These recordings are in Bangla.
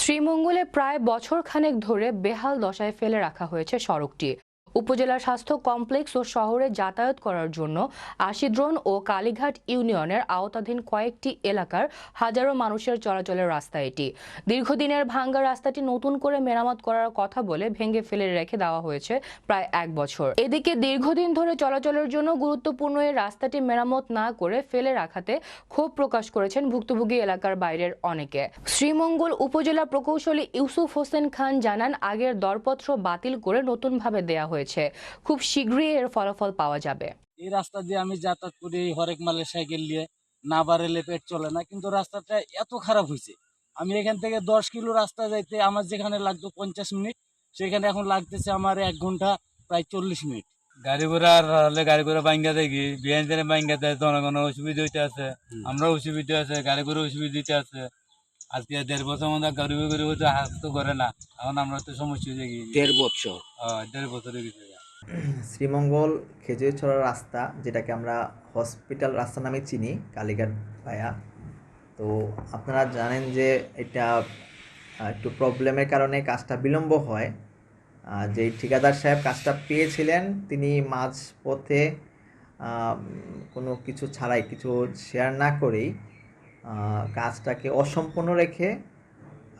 শ্রীমঙ্গলে প্রায় বছরখানেক ধরে বেহাল দশায় ফেলে রাখা হয়েছে সড়কটি। উপজেলা স্বাস্থ্য কমপ্লেক্স ও শহরে যাতায়াত করার জন্য আশিদ্রোন ও কালীঘাট ইউনিয়নের আওতাধীন কয়েকটি এলাকার হাজারো মানুষের চলাচলের রাস্তা এটি। দীর্ঘদিনের ভাঙ্গা রাস্তাটি নতুন করে মেরামত করার কথা বলে ভেঙে ফেলে রেখে দেওয়া হয়েছে প্রায় 1 বছর। এদিকে দীর্ঘদিন ধরে চলাচলের জন্য গুরুত্বপূর্ণ এই রাস্তাটি মেরামত না করে ফেলে রাখাতে ক্ষোভ প্রকাশ করেছেন ভুক্তভোগী এলাকার বাইরের অনেকে। শ্রীমঙ্গল উপজেলা প্রকৌশলী ইউসুফ হোসেন খান জানান, আগের দরপত্র বাতিল করে নতুনভাবে দেয়া হয়েছে, খুব শীঘ্রই এর ফলাফল পাওয়া যাবে। এই রাস্তা দিয়ে আমি যাতায়াত করি হরেক মালের সাইকেল নিয়ে, না বাড়ালে পেট চলে না, কিন্তু রাস্তাটা এত খারাপ হয়েছে। আমি এখান থেকে 10 কিলো রাস্তা যাইতে আমার যেখানে লাগতো 50 মিনিট, সেখানে এখন লাগতেছে আমার 1 ঘন্টা প্রায় 40 মিনিট। গাড়ি ঘোড়া হলে গাড়ি ঘোড়া ভাঙ্গা দেখি বিহান ভাঙ্গা দেয়, জনগণ অসুবিধা হইতে আছে, আমরা অসুবিধা আছে, গাড়ি ঘোড়া অসুবিধা হইতে আছে। আজকে 1.5 বছর মধ্যে গাড়ি ঘুরে হাত তো করে না, এখন আমরা তো সমস্যা হয়ে গেছি। 1.5 বছর? 1.5 বছর হয়ে গেছে। শ্রীমঙ্গল খেজুরিছড়া রাস্তা, যেটাকে আমরা হসপিটাল রাস্তা নামে চিনি, কালীঘাট ভায়া। তো আপনারা জানেন যে এটা একটু প্রবলেমের কারণে কাজটা বিলম্ব হয়। যে ঠিকাদার সাহেব কাজটা পেয়েছিলেন, তিনি মাঝপথে কোনো কিছু ছাড়াই, কিছু শেয়ার না করেই কাজটাকে অসম্পূর্ণ রেখে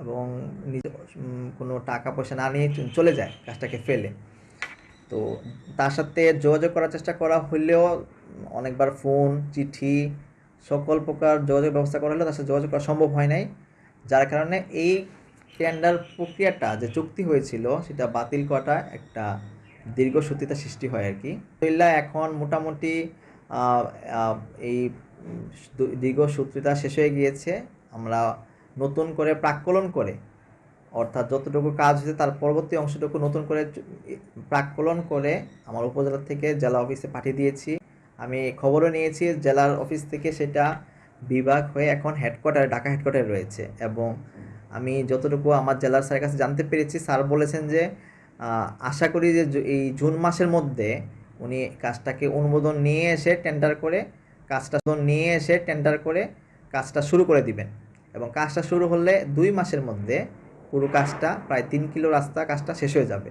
এবং কোনো টাকা পয়সা না নিয়ে চলে যায় কাজটাকে ফেলে। তো তার সাথে যোগাযোগ করার চেষ্টা করা হলেও অনেকবার ফোন, চিঠি, সকল প্রকার যোগাযোগ ব্যবস্থা করা হলেও তার সাথে যোগাযোগ করা সম্ভব হয় নাই, যার কারণে এই টেন্ডার প্রক্রিয়াটা যে চুক্তি হয়েছিল সেটা বাতিল করাটা একটা দীর্ঘসূত্রিতা সৃষ্টি হয় আর কি। এখন মোটামুটি এই দীর্ঘসূত্রিতা শেষ হয়ে গিয়েছে। আমরা নতুন করে প্রাক্কলন করে, অর্থাৎ যতটুকু কাজ হয়েছে তার পরবর্তী অংশটুকু নতুন করে প্রাক্কলন করে আমার উপজেলা থেকে জেলা অফিসে পাঠিয়ে দিয়েছি। আমি খবরও নিয়েছি, জেলার অফিস থেকে সেটা বিভাগ হয়ে এখন হেডকোয়ার্টারে, ঢাকা হেডকোয়ার্টারে রয়েছে। এবং আমি যতটুকু আমার জেলার স্যারের কাছে জানতে পেরেছি, স্যার বলেছেন যে আশা করি যে এই জুন মাসের মধ্যে উনি কাজটাকে অনুমোদন নিয়ে এসে টেন্ডার করে কাজটা শুরু করে দিবেন। এবং কাজটা শুরু হলে 2 মাসের মধ্যে পুরো কাজটা, প্রায় 3 কিলো রাস্তা কাজটা শেষ হয়ে যাবে।